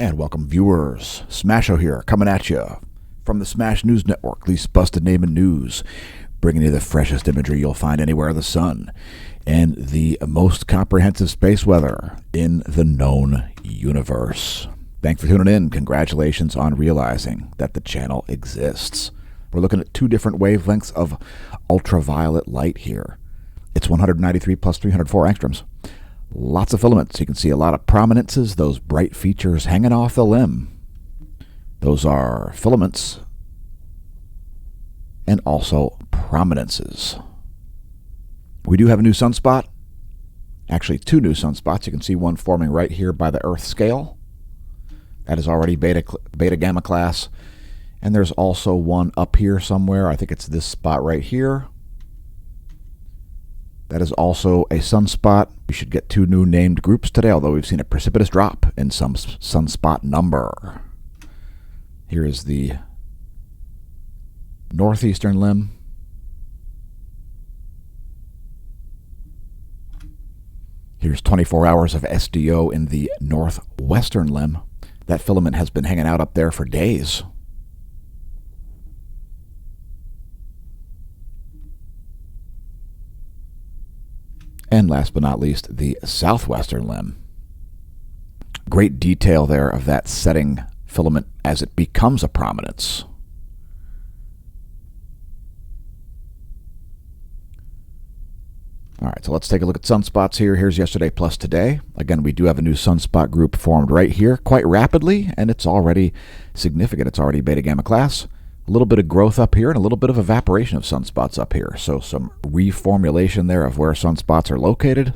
And welcome, viewers. Smasho here, coming at you from the Smash News Network, least busted name in news, bringing you the freshest imagery you'll find anywhere in the sun, and the most comprehensive space weather in the known universe. Thanks for tuning in. Congratulations on realizing that the channel exists. We're looking at two different wavelengths of ultraviolet light here. It's 193 plus 304 angstroms. Lots of filaments. You can see a lot of prominences, those bright features hanging off the limb. Those are filaments and also prominences. We do have a new sunspot. Actually, two new sunspots. You can see one forming right here by the Earth scale. That is already beta gamma class. And there's also one up here somewhere. I think it's this spot right here. That is also a sunspot. We should get two new named groups today, although we've seen a precipitous drop in some sunspot number. Here is the northeastern limb. Here's 24 hours of SDO in the northwestern limb. That filament has been hanging out up there for days. And last but not least, the southwestern limb. Great detail there of that setting filament as it becomes a prominence. All right, so let's take a look at sunspots here. Here's yesterday plus today. Again, we do have a new sunspot group formed right here quite rapidly, and it's already significant. It's already beta gamma class. A little bit of growth up here and a little bit of evaporation of sunspots up here. So some reformulation there of where sunspots are located.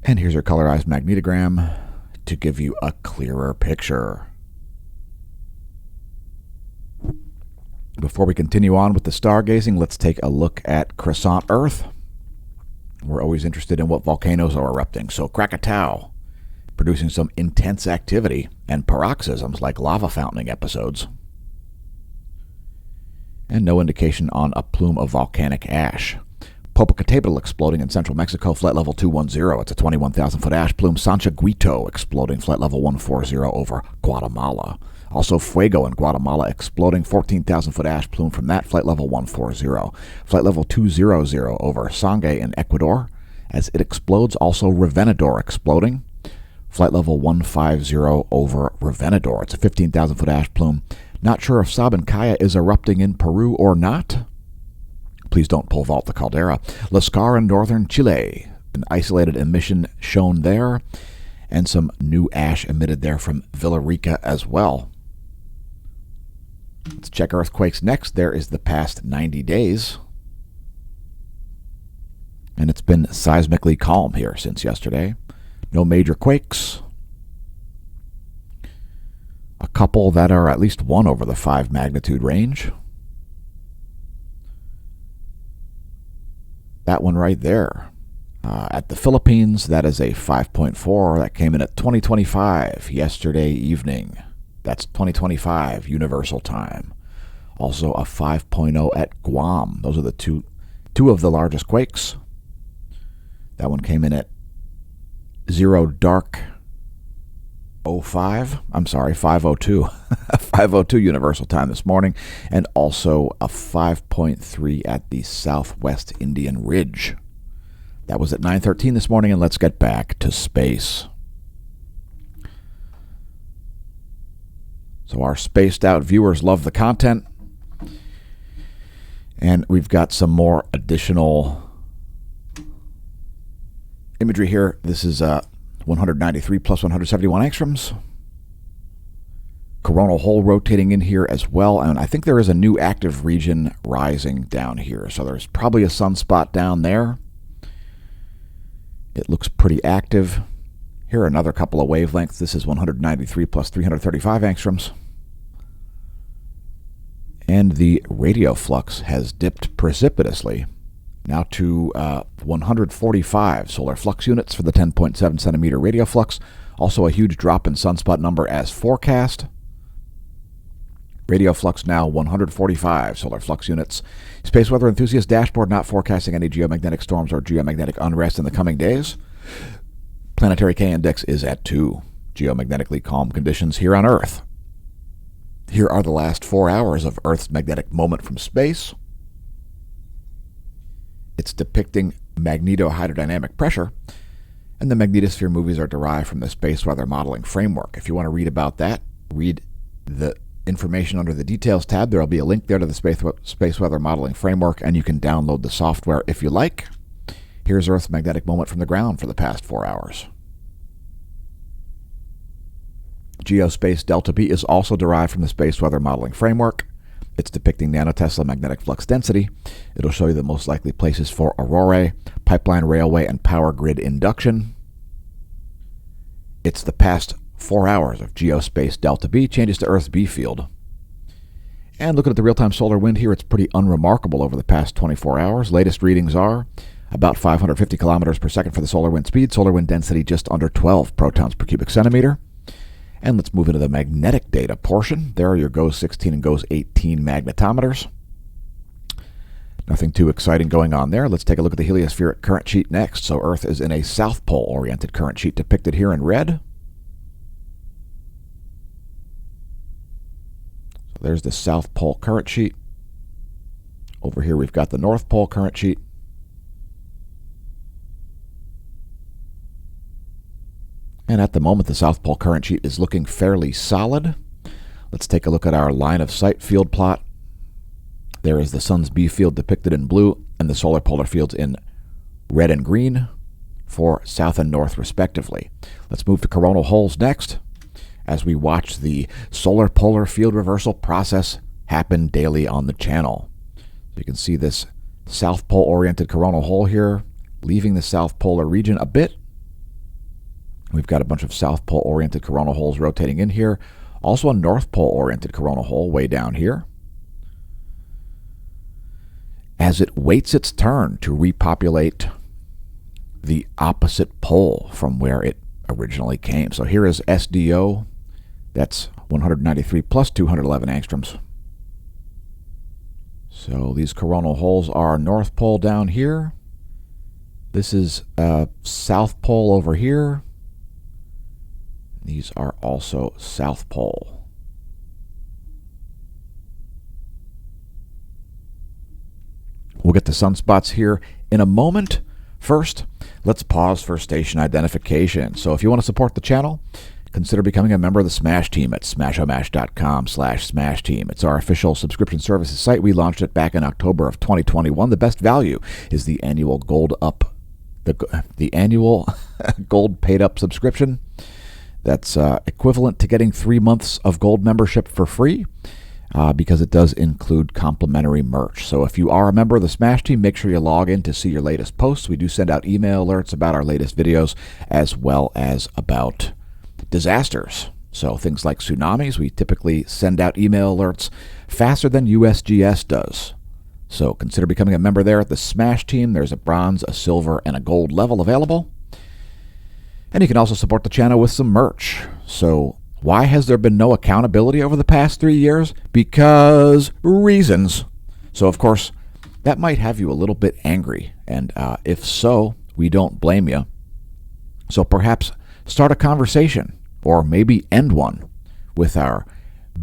And here's your colorized magnetogram to give you a clearer picture. Before we continue on with the stargazing, let's take a look at Croissant Earth. We're always interested in what volcanoes are erupting. So Krakatoa, producing some intense activity and paroxysms like lava fountaining episodes. And no indication on a plume of volcanic ash. Popocatépetl exploding in central Mexico, flight level 210. It's a 21,000-foot ash plume. Santiaguito exploding, flight level 140 over Guatemala. Also Fuego in Guatemala exploding, 14,000-foot ash plume from that, flight level 140. Flight level 200 over Sangay in Ecuador as it explodes. Also Revenador exploding, flight level 150 over Revenador. It's a 15,000-foot ash plume. Not sure if Sabancaya is erupting in Peru or not. Please don't pole vault the caldera. Lascar in northern Chile. An isolated emission shown there. And some new ash emitted there from Villarrica as well. Let's check earthquakes next. There is the past 90 days. And it's been seismically calm here since yesterday. No major quakes. A couple that are at least one over the 5 magnitude range. That one right there. At the Philippines, that is a 5.4. That came in at 2025 yesterday evening. That's 2025 Universal Time. Also a 5.0 at Guam. Those are the two of the largest quakes. That one came in at 0 dark 05. I'm sorry, 502. 502 Universal Time this morning. And also a 5.3 at the Southwest Indian Ridge. That was at 9:13 this morning, and let's get back to space. So our spaced out viewers love the content. And we've got some more additional imagery here. This is 193 plus 171 angstroms. Coronal hole rotating in here as well. And I think there is a new active region rising down here. So there's probably a sunspot down there. It looks pretty active. Here are another couple of wavelengths. This is 193 plus 335 angstroms. And the radio flux has dipped precipitously, now to 145 solar flux units for the 10.7 centimeter radio flux. Also a huge drop in sunspot number as forecast. Radio flux now 145 solar flux units. Space weather enthusiast dashboard not forecasting any geomagnetic storms or geomagnetic unrest in the coming days. Planetary K-index is at 2. Geomagnetically calm conditions here on Earth. Here are the last 4 hours of Earth's magnetic moment from space. It's depicting magnetohydrodynamic pressure, and the magnetosphere movies are derived from the space weather modeling framework. If you want to read about that, read the information under the details tab. There will be a link there to the space weather modeling framework, and you can download the software if you like. Here's Earth's magnetic moment from the ground for the past 4 hours. Geospace delta B is also derived from the space weather modeling framework. It's depicting nanotesla magnetic flux density. It'll show you the most likely places for aurorae, pipeline, railway, and power grid induction. It's the past 4 hours of geospace delta B changes to Earth's B field. And looking at the real-time solar wind here, it's pretty unremarkable over the past 24 hours. Latest readings are about 550 kilometers per second for the solar wind speed, solar wind density just under 12 protons per cubic centimeter. And let's move into the magnetic data portion. There are your GOES 16 and GOES 18 magnetometers. Nothing too exciting going on there. Let's take a look at the heliospheric current sheet next. So Earth is in a South Pole-oriented current sheet depicted here in red. So there's the South Pole current sheet. Over here we've got the North Pole current sheet. And at the moment, the South Pole current sheet is looking fairly solid. Let's take a look at our line of sight field plot. There is the sun's B field depicted in blue and the solar polar fields in red and green for south and north respectively. Let's move to coronal holes next as we watch the solar polar field reversal process happen daily on the channel. So you can see this South Pole oriented coronal hole here leaving the South Polar region a bit. We've got a bunch of South Pole-oriented coronal holes rotating in here. Also a North Pole-oriented coronal hole way down here. As it waits its turn to repopulate the opposite pole from where it originally came. So here is SDO. That's 193 plus 211 angstroms. So these coronal holes are North Pole down here. This is South Pole over here. These are also South Pole. We'll get to sunspots here in a moment. First, let's pause for station identification. So if you want to support the channel, consider becoming a member of the Smash Team at smashomash.com/Smash Team. It's our official subscription services site. We launched it back in October of 2021. The best value is the annual gold annual gold paid up subscription. That's equivalent to getting 3 months of gold membership for free because it does include complimentary merch. So if you are a member of the Smash Team, make sure you log in to see your latest posts. We do send out email alerts about our latest videos as well as about disasters. So things like tsunamis, we typically send out email alerts faster than USGS does. So consider becoming a member there at the Smash Team. There's a bronze, a silver, and a gold level available. And you can also support the channel with some merch. So why has there been no accountability over the past 3 years? Because reasons. So of course, that might have you a little bit angry. And if so, we don't blame you. So perhaps start a conversation, or maybe end one, with our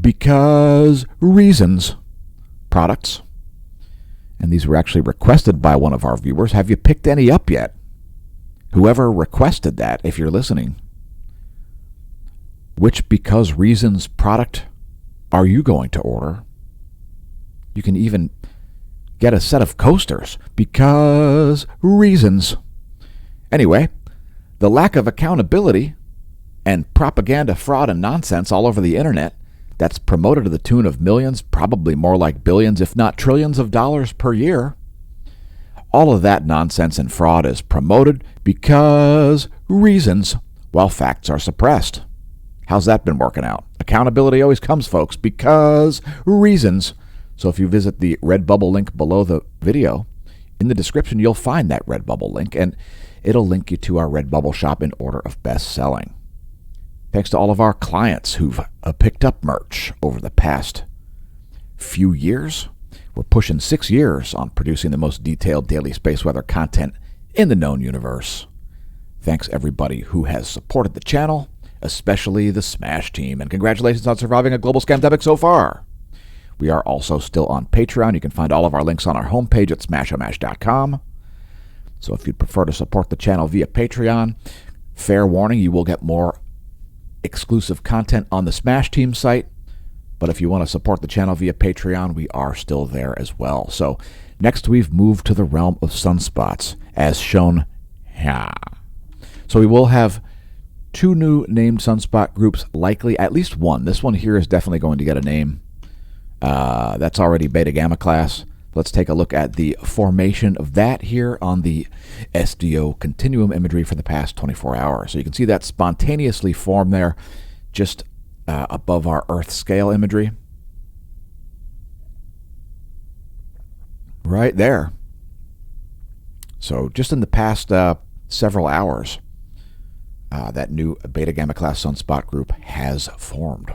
Because Reasons products. And these were actually requested by one of our viewers. Have you picked any up yet? Whoever requested that, if you're listening, which Because Reasons product are you going to order? You can even get a set of coasters. Because Reasons. Anyway, the lack of accountability and propaganda, fraud, and nonsense all over the internet that's promoted to the tune of millions, probably more like billions, if not trillions of dollars per year. All of that nonsense and fraud is promoted because reasons, while facts are suppressed. How's that been working out? Accountability always comes, folks, because reasons. So if you visit the Redbubble link below the video, in the description you'll find that Redbubble link, and it'll link you to our Redbubble shop in order of best selling. Thanks to all of our clients who've picked up merch over the past few years. We're pushing 6 years on producing the most detailed daily space weather content in the known universe. Thanks everybody who has supported the channel, especially the Smash team, and congratulations on surviving a global scamdemic so far. We are also still on Patreon. You can find all of our links on our homepage at smashomash.com. So if you'd prefer to support the channel via Patreon, fair warning, you will get more exclusive content on the Smash team site. But if you want to support the channel via Patreon, we are still there as well. So next we've moved to the realm of sunspots, as shown here. So we will have 2 new named sunspot groups, likely at least one. This one here is definitely going to get a name. That's already Beta Gamma class. Let's take a look at the formation of that here on the SDO continuum imagery for the past 24 hours. So you can see that spontaneously formed there just above our Earth scale imagery. Right there. So just in the past several hours, that new Beta Gamma class sunspot group has formed.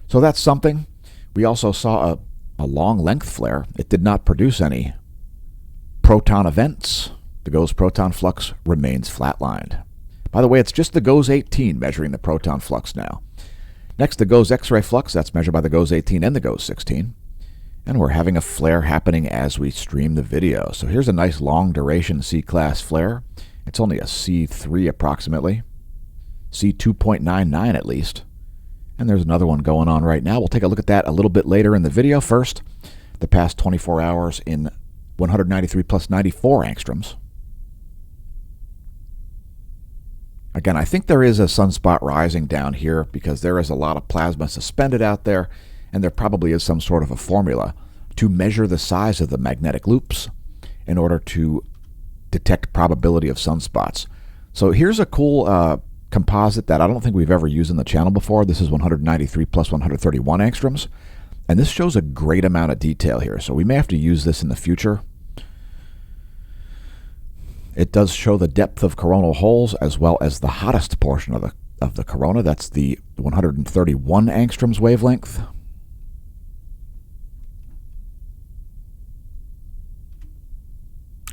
So that's something. We also saw a long length flare. It did not produce any proton events. The GOES proton flux remains flatlined. By the way, it's just the GOES 18 measuring the proton flux now. Next, the GOES X-ray flux. That's measured by the GOES 18 and the GOES 16. And we're having a flare happening as we stream the video. So here's a nice long duration C-class flare. It's only a C3 approximately. C2.99 at least. And there's another one going on right now. We'll take a look at that a little bit later in the video. First, the past 24 hours in 193 plus 94 angstroms. Again, I think there is a sunspot rising down here because there is a lot of plasma suspended out there, and there probably is some sort of a formula to measure the size of the magnetic loops in order to detect probability of sunspots. So here's a cool composite that I don't think we've ever used in the channel before. This is 193 plus 131 angstroms, and this shows a great amount of detail here, so we may have to use this in the future. It does show the depth of coronal holes as well as the hottest portion of the corona. That's the 131 angstroms wavelength.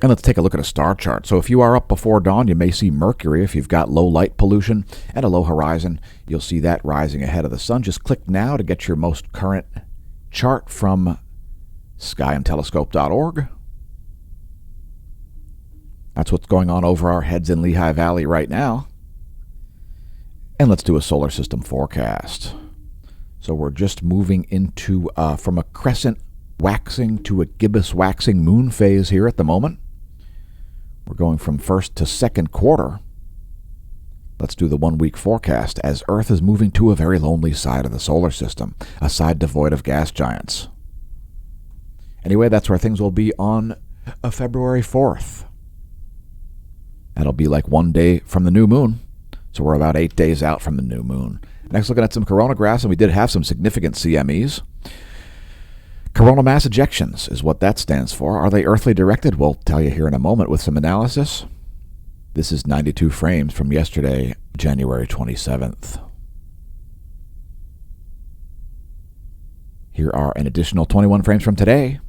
And let's take a look at a star chart. So if you are up before dawn, you may see Mercury. If you've got low light pollution and a low horizon, you'll see that rising ahead of the sun. Just click now to get your most current chart from skyandtelescope.org. That's what's going on over our heads in Lehigh Valley right now. And let's do a solar system forecast. So we're just moving into from a crescent waxing to a gibbous waxing moon phase here at the moment. We're going from first to second quarter. Let's do the 1 week forecast as Earth is moving to a very lonely side of the solar system, a side devoid of gas giants. Anyway, that's where things will be on February 4th. That'll be like 1 day from the new moon. So we're about 8 days out from the new moon. Next, looking at some coronagraphs, and we did have some significant CMEs. Coronal mass ejections is what that stands for. Are they earthly directed? We'll tell you here in a moment with some analysis. This is 92 frames from yesterday, January 27th. Here are an additional 21 frames from today,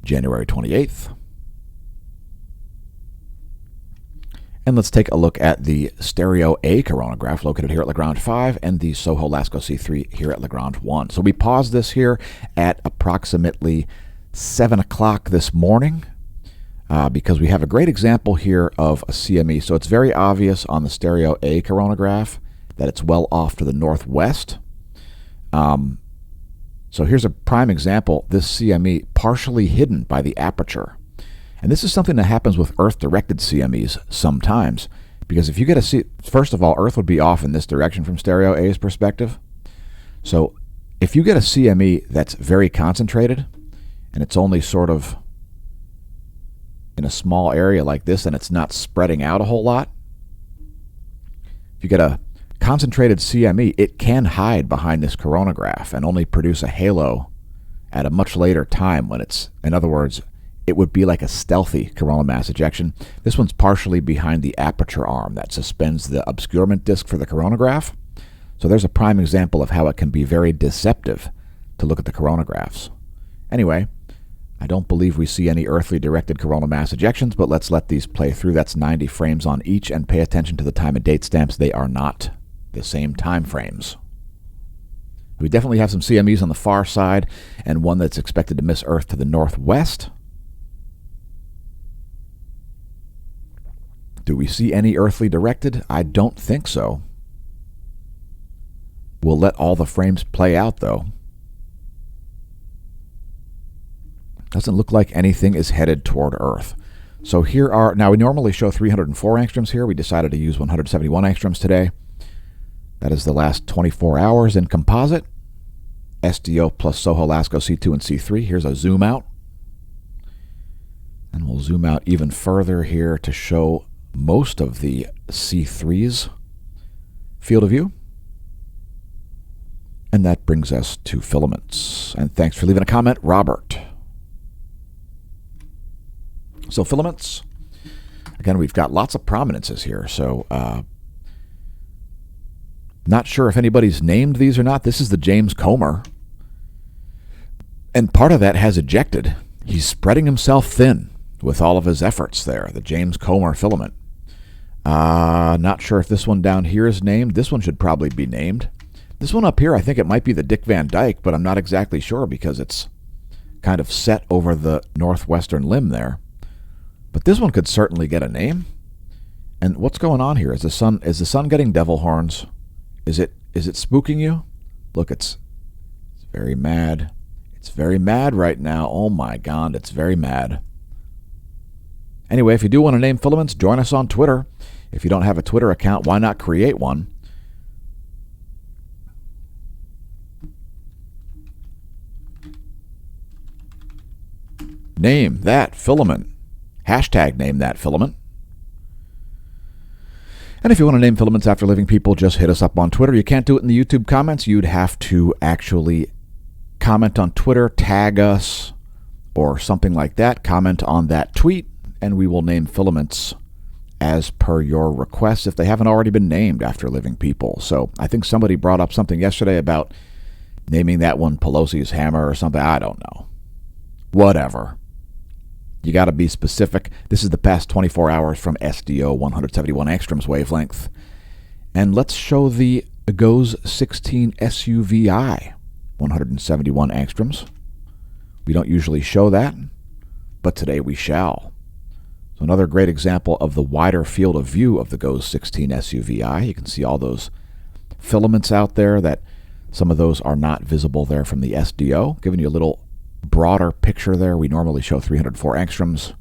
January 28th. And let's take a look at the stereo A coronagraph located here at Lagrange 5 and the Soho Lascaux C3 here at Lagrange 1. So we paused this here at approximately 7 o'clock this morning because we have a great example here of a CME. So it's very obvious on the stereo A coronagraph that it's well off to the northwest. So here's a prime example, this CME partially hidden by the aperture. And this is something that happens with Earth-directed CMEs sometimes, because if you get a first of all, Earth would be off in this direction from stereo A's perspective. So if you get a CME that's very concentrated, and it's only sort of in a small area like this, and it's not spreading out a whole lot, if you get a concentrated CME, it can hide behind this coronagraph and only produce a halo at a much later time when it's, in other words, it would be like a stealthy coronal mass ejection. This one's partially behind the aperture arm that suspends the obscurement disk for the coronagraph. So there's a prime example of how it can be very deceptive to look at the coronagraphs. Anyway, I don't believe we see any earthly directed coronal mass ejections, but let's let these play through. That's 90 frames on each, and pay attention to the time and date stamps. They are not the same time frames. We definitely have some CMEs on the far side, and one that's expected to miss Earth to the northwest. Do we see any earthly directed? I don't think so. We'll let all the frames play out, though. Doesn't look like anything is headed toward Earth. So here are, now we normally show 304 angstroms here. We decided to use 171 angstroms today. That is the last 24 hours in composite. SDO plus SOHO, LASCO, C2, and C3. Here's a zoom out. And we'll zoom out even further here to show most of the C3's field of view. And that brings us to filaments. And thanks for leaving a comment, Robert. So filaments, again, we've got lots of prominences here. So not sure if anybody's named these or not. This is the James Comer. And part of that has ejected. He's spreading himself thin with all of his efforts there, the James Comer filament. Not sure if this one down here is named. This one should probably be named. This one up here, I think it might be the Dick Van Dyke, but I'm not exactly sure because it's kind of set over the northwestern limb there. But this one could certainly get a name. And what's going on here? Is the sun getting devil horns? Is it spooking you? Look, it's very mad. It's very mad right now. Oh my God, it's very mad. Anyway, if you do want to name filaments, join us on Twitter. If you don't have a Twitter account, why not create one? Name that filament. Hashtag name that filament. And if you want to name filaments after living people, just hit us up on Twitter. You can't do it in the YouTube comments. You'd have to actually comment on Twitter, tag us, or something like that. Comment on that tweet, and we will name filaments as per your request if they haven't already been named after living people. So I think somebody brought up something yesterday about naming that one Pelosi's hammer or something. I don't know. Whatever. You got to be specific. This is the past 24 hours from SDO 171 angstroms wavelength. And let's show the GOES 16 SUVI 171 angstroms. We don't usually show that, but today we shall. So another great example of the wider field of view of the GOES 16 SUVI. You can see all those filaments out there that some of those are not visible there from the SDO, giving you a little broader picture there. We normally show 304 angstroms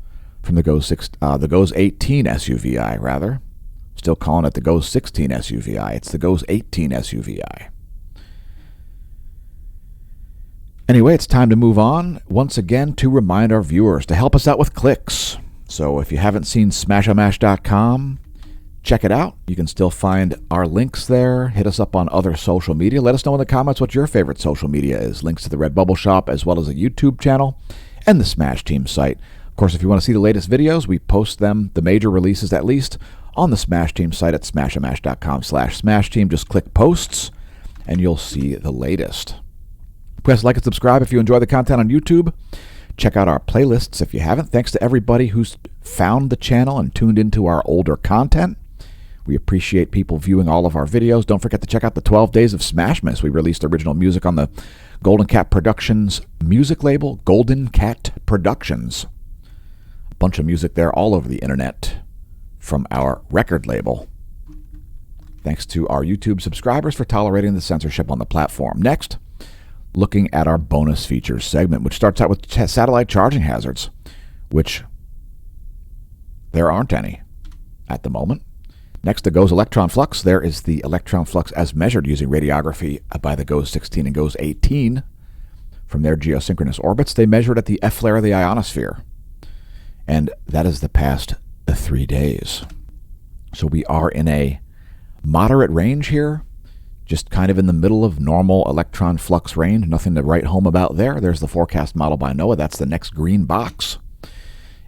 from the GOES 18 SUVI, rather. Still calling it the GOES 16 SUVI. It's the GOES 18 SUVI. Anyway, it's time to move on. Once again, to remind our viewers to help us out with clicks. So if you haven't seen smashomash.com, check it out. You can still find our links there. Hit us up on other social media. Let us know in the comments what your favorite social media is. Links to the Redbubble shop, as well as a YouTube channel and the Smash Team site. Of course, if you want to see the latest videos, we post them, the major releases at least, on the Smash Team site at smashomash.com/SmashTeam. Just click posts, and you'll see the latest. Press like and subscribe if you enjoy the content on YouTube. Check out our playlists if you haven't. Thanks to everybody who's found the channel and tuned into our older content. We appreciate people viewing all of our videos. Don't forget to check out the 12 Days of Smashmas. We released original music on the Golden Cat Productions music label, Golden Cat Productions. A bunch of music there all over the internet from our record label. Thanks to our YouTube subscribers for tolerating the censorship on the platform. Next, looking at our bonus features segment, which starts out with satellite charging hazards, which there aren't any at the moment. Next, the GOES electron flux. There is the electron flux as measured using radiography by the GOES 16 and GOES 18 from their geosynchronous orbits. They measured at the F flare of the ionosphere, and that is the past 3 days. So we are in a moderate range here, just kind of in the middle of normal electron flux range. Nothing to write home about there. There's the forecast model by NOAA. That's the next green box.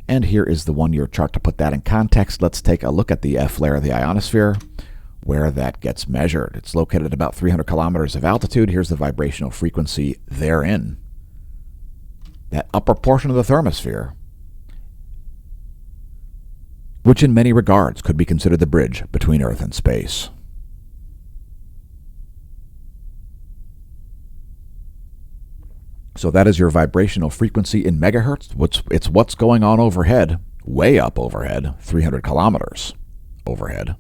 And here is the one-year chart to put that in context. Let's take a look at the F flare of the ionosphere, where that gets measured. It's located at about 300 kilometers of altitude. Here's the vibrational frequency therein. that upper portion of the thermosphere, which in many regards could be considered the bridge between Earth and space. So that is your vibrational frequency in megahertz. It's what's going on overhead, way up overhead, 300 kilometers overhead.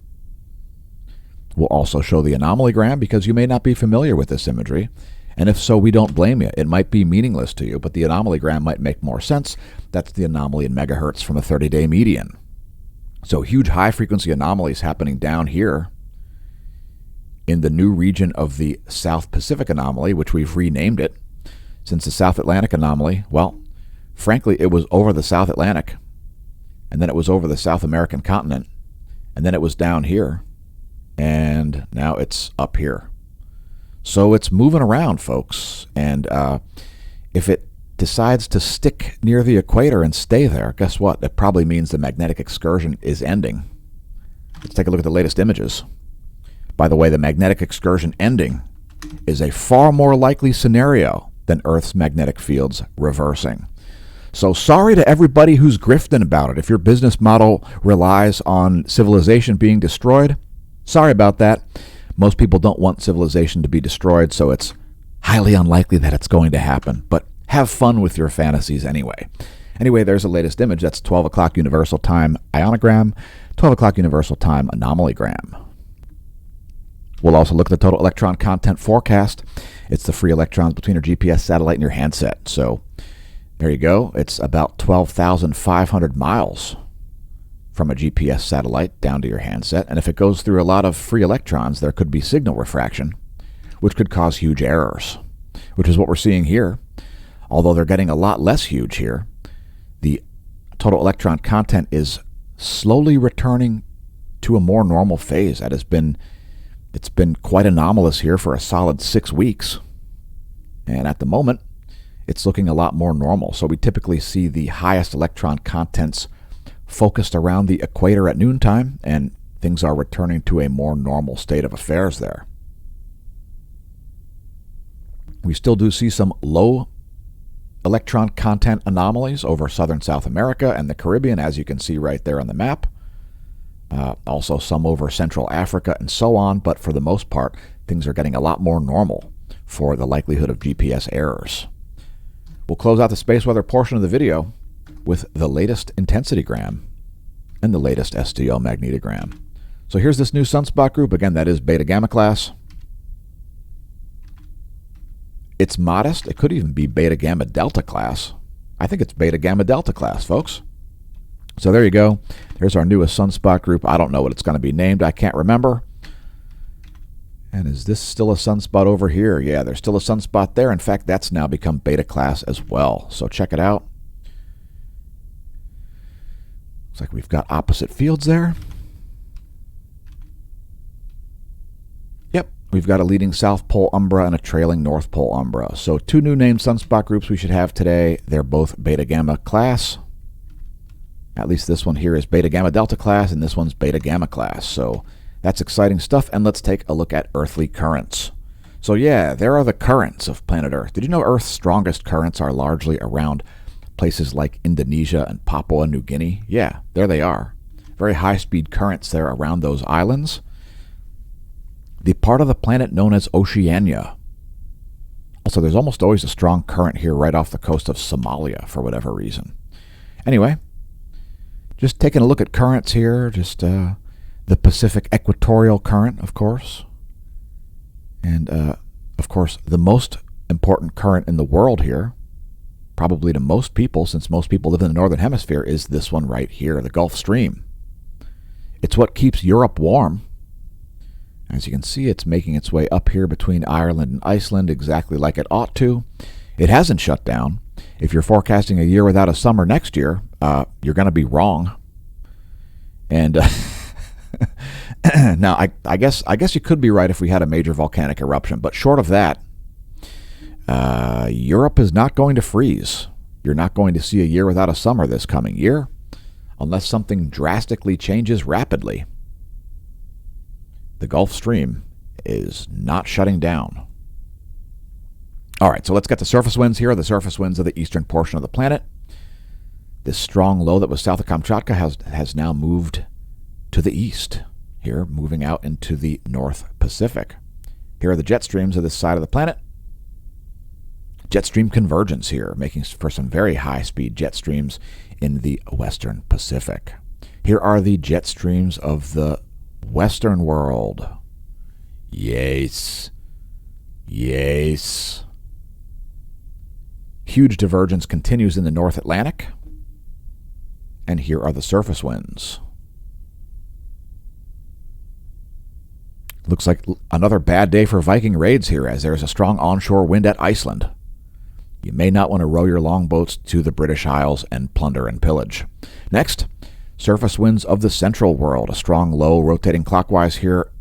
We'll also show the anomalygram because you may not be familiar with this imagery. And if so, we don't blame you. It might be meaningless to you, but the anomalygram might make more sense. That's the anomaly in megahertz from a 30-day median. So huge high-frequency anomalies happening down here in the new region of the South Pacific anomaly, which we've renamed it. Since the South Atlantic anomaly, well, frankly, it was over the South Atlantic, and then it was over the South American continent, and then it was down here, and now it's up here. So it's moving around, folks, and if it decides to stick near the equator and stay there, guess what? It probably means the magnetic excursion is ending. Let's take a look at the latest images. By the way, the magnetic excursion ending is a far more likely scenario than Earth's magnetic fields reversing. So sorry to everybody who's grifting about it. If your business model relies on civilization being destroyed, sorry about that. Most people don't want civilization to be destroyed, so it's highly unlikely that it's going to happen. But have fun with your fantasies anyway. Anyway, there's the latest image. That's 12 o'clock Universal Time ionogram, 12 o'clock Universal Time anomalygram. We'll also look at the total electron content forecast. It's the free electrons between your GPS satellite and your handset. So there you go. It's about 12,500 miles from a GPS satellite down to your handset. And if it goes through a lot of free electrons, there could be signal refraction, which could cause huge errors, which is what we're seeing here. Although they're getting a lot less huge here, the total electron content is slowly returning to a more normal phase. It's been quite anomalous here for a solid 6 weeks. And at the moment, it's looking a lot more normal. So we typically see the highest electron contents focused around the equator at noontime, and things are returning to a more normal state of affairs there. We still do see some low electron content anomalies over southern South America and the Caribbean, as you can see right there on the map. Also some over Central Africa and so on, but for the most part, things are getting a lot more normal for the likelihood of GPS errors. We'll close out the space weather portion of the video with the latest intensitygram and the latest STL magnetogram. So here's this new sunspot group. Again, that is beta gamma class. It's modest. It could even be beta gamma delta class. I think it's beta gamma delta class, folks. So there you go. There's our newest sunspot group. I don't know what it's going to be named. I can't remember. And is this still a sunspot over here? Yeah, there's still a sunspot there. In fact, that's now become beta class as well. So check it out. Looks like we've got opposite fields there. Yep, we've got a leading South Pole umbra and a trailing North Pole umbra. So two new named sunspot groups we should have today. They're both beta gamma class. At least this one here is beta gamma delta class, and this one's beta gamma class. So that's exciting stuff. And let's take a look at earthly currents. So yeah, there are the currents of planet Earth. Did you know Earth's strongest currents are largely around places like Indonesia and Papua New Guinea? Yeah, there they are. Very high-speed currents there around those islands. The part of the planet known as Oceania. Also, there's almost always a strong current here right off the coast of Somalia for whatever reason. Anyway, just taking a look at currents here, just the Pacific equatorial current, of course. And, of course, the most important current in the world here, probably to most people, since most people live in the northern hemisphere, is this one right here, the Gulf Stream. It's what keeps Europe warm. As you can see, it's making its way up here between Ireland and Iceland exactly like it ought to. It hasn't shut down. If you're forecasting a year without a summer next year, you're going to be wrong. And now, I guess you could be right if we had a major volcanic eruption. But short of that, Europe is not going to freeze. You're not going to see a year without a summer this coming year, unless something drastically changes rapidly. The Gulf Stream is not shutting down. All right, so let's get the surface winds here. The surface winds of the eastern portion of the planet. This strong low that was south of Kamchatka has now moved to the east here, moving out into the North Pacific. Here are the jet streams of this side of the planet. Jet stream convergence here, making for some very high-speed jet streams in the western Pacific. Here are the jet streams of the western world. Yes. Yes. Huge divergence continues in the North Atlantic. And here are the surface winds. Looks like another bad day for Viking raids here, as there's a strong onshore wind at Iceland. You may not want to row your longboats to the British Isles and plunder and pillage. Next, surface winds of the central world. A strong low rotating clockwise here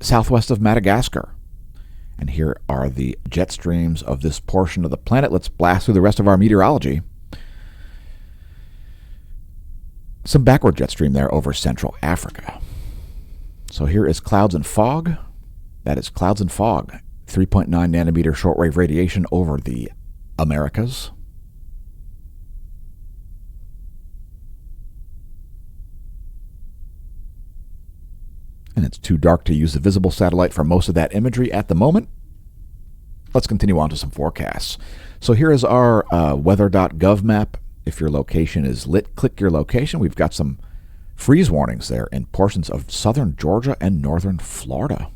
southwest of Madagascar. And here are the jet streams of this portion of the planet. Let's blast through the rest of our meteorology. Some backward jet stream there over Central Africa. So here is clouds and fog. That is clouds and fog. 3.9 nanometer shortwave radiation over the Americas. And it's too dark to use the visible satellite for most of that imagery at the moment. Let's continue on to some forecasts. So here is our weather.gov map. If your location is lit, click your location. We've got some freeze warnings there in portions of southern Georgia and northern Florida.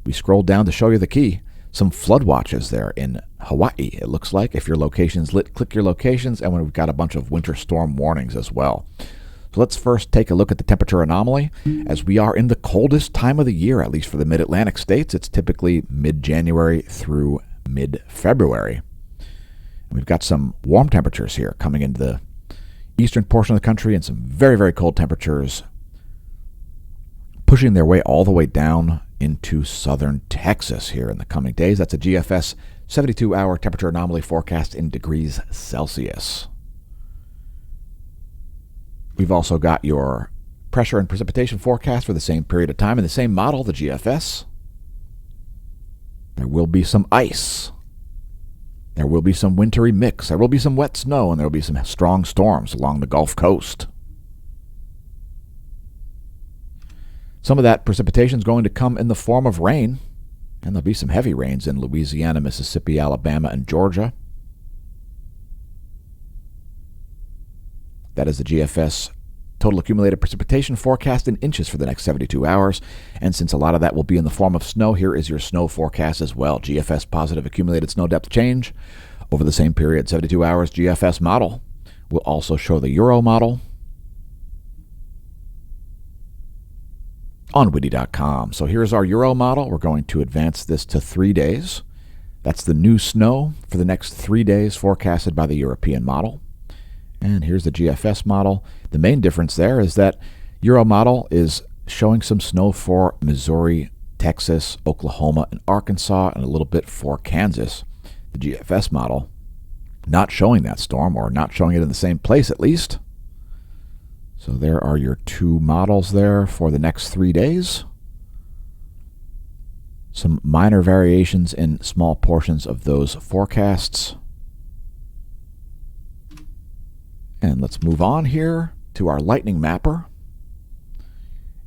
We scrolled down to show you the key. Some flood watches there in Hawaii, it looks like. If your location's lit, click your locations, and we've got a bunch of winter storm warnings as well. So let's first take a look at the temperature anomaly. As we are in the coldest time of the year, at least for the mid-Atlantic states, it's typically mid-January through mid-February. We've got some warm temperatures here coming into the eastern portion of the country, and some very, very cold temperatures pushing their way all the way down into southern Texas here in the coming days. That's a GFS 72-hour temperature anomaly forecast in degrees Celsius. We've also got your pressure and precipitation forecast for the same period of time in the same model, the GFS. There will be some ice. There will be some wintry mix. There will be some wet snow, and there will be some strong storms along the Gulf Coast. Some of that precipitation is going to come in the form of rain, and there'll be some heavy rains in Louisiana, Mississippi, Alabama, and Georgia. That is the GFS total accumulated precipitation forecast in inches for the next 72 hours. And since a lot of that will be in the form of snow, here is your snow forecast as well. GFS positive accumulated snow depth change over the same period, 72 hours. GFS model will also show the Euro model on Witty.com. So here's our Euro model. We're going to advance this to 3 days. That's the new snow for the next 3 days forecasted by the European model. And here's the GFS model. The main difference there is that Euro model is showing some snow for Missouri, Texas, Oklahoma, and Arkansas, and a little bit for Kansas. The GFS model not showing that storm, or not showing it in the same place at least. So there are your two models there for the next 3 days. Some minor variations in small portions of those forecasts. And let's move on here to our lightning mapper.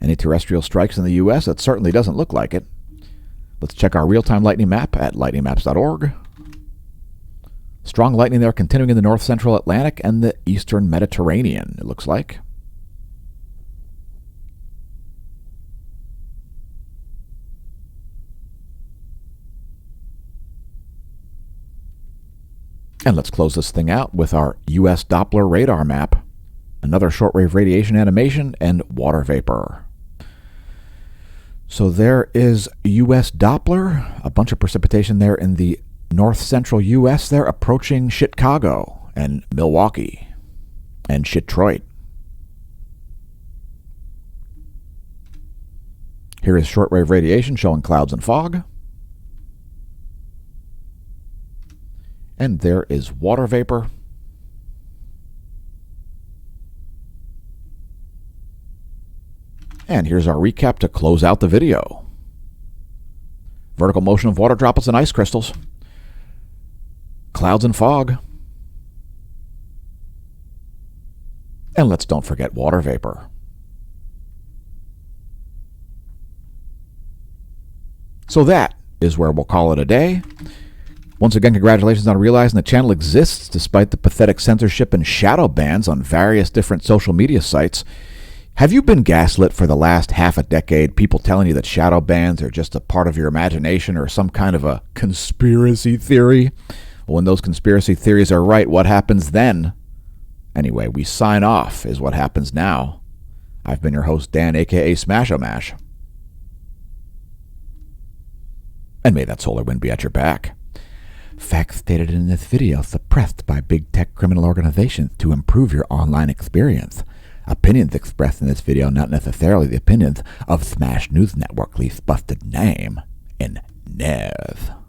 Any terrestrial strikes in the U.S.? It certainly doesn't look like it. Let's check our real-time lightning map at lightningmaps.org. Strong lightning there continuing in the north central Atlantic and the eastern Mediterranean, it looks like. And let's close this thing out with our U.S. Doppler radar map, another shortwave radiation animation, and water vapor. So there is U.S. Doppler, a bunch of precipitation there in the north central U.S. there, approaching Chicago and Milwaukee and Detroit. Here is shortwave radiation showing clouds and fog. And there is water vapor. And here's our recap to close out the video. Vertical motion of water droplets and ice crystals. clouds and fog. And let's don't forget water vapor. So that is where we'll call it a day. Once again, congratulations on realizing the channel exists despite the pathetic censorship and shadow bans on various different social media sites. Have you been gaslit for the last half a decade, people telling you that shadow bans are just a part of your imagination or some kind of a conspiracy theory? Well, when those conspiracy theories are right, what happens then? Anyway, we sign off is what happens now. I've been your host, Dan, a.k.a. Smash-O-Mash. And may that solar wind be at your back. Facts stated in this video suppressed by big tech criminal organizations to improve your online experience. Opinions expressed in this video not necessarily the opinions of Smash News Network, least busted name in Nev.